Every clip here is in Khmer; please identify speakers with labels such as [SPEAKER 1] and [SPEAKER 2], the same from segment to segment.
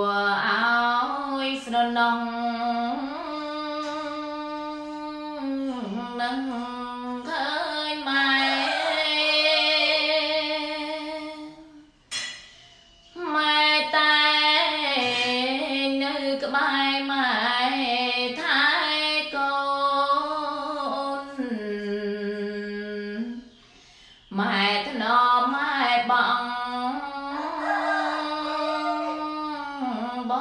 [SPEAKER 1] ឲ្យស្រណោះនឹងឃើញម៉ែម៉ែតែនៅក្បែរម៉ែថែកូនម៉ែថ្នមម៉ែបងប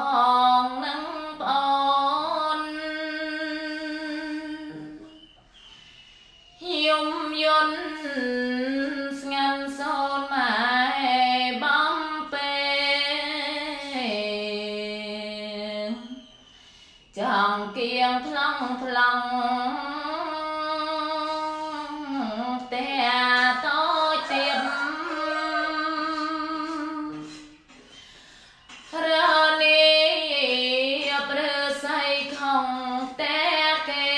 [SPEAKER 1] ងនឹងប្អូនយំយន់ស្ងាត់សូនម៉ែបំពេលចង់គៀងថ្លង់ថ្លង់តែតូចទៀតរនេះព្រឺសៃខំតែគេ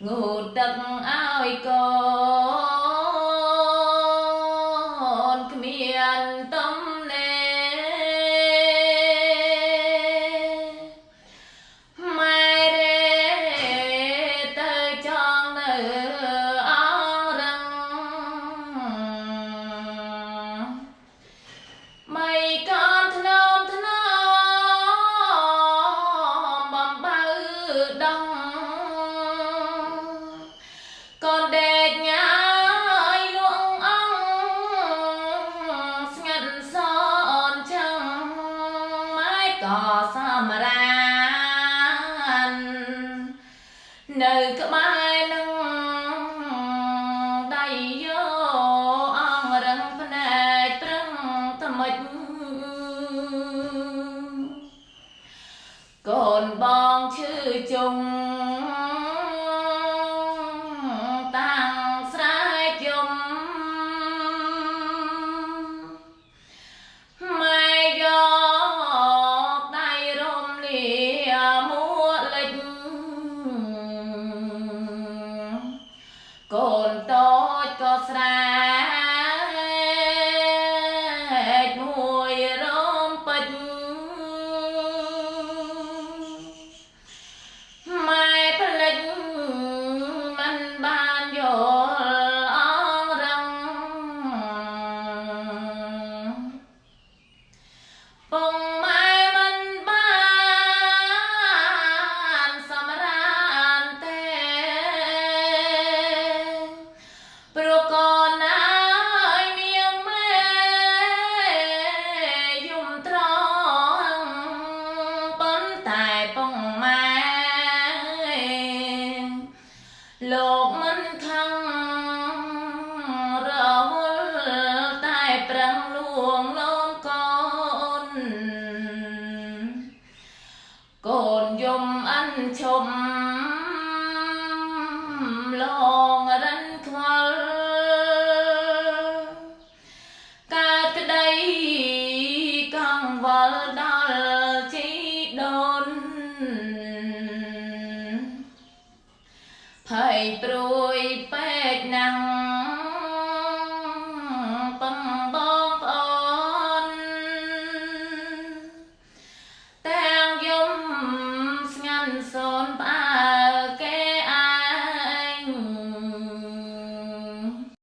[SPEAKER 1] ងូតទឹកឲ្យកូនគ្មានទំនេម៉ែរេទៅចង់នៅអងរឹងមិនកូនធ្នមធ្នមបំបើដងកូនដេកញ៉ាយលួងអងស្ងាត់សនចឹងម៉ែក៏សមរាននៅក្បែរនឹងដៃយោអងរឹងភ្នែកប្រឹងថ្មិច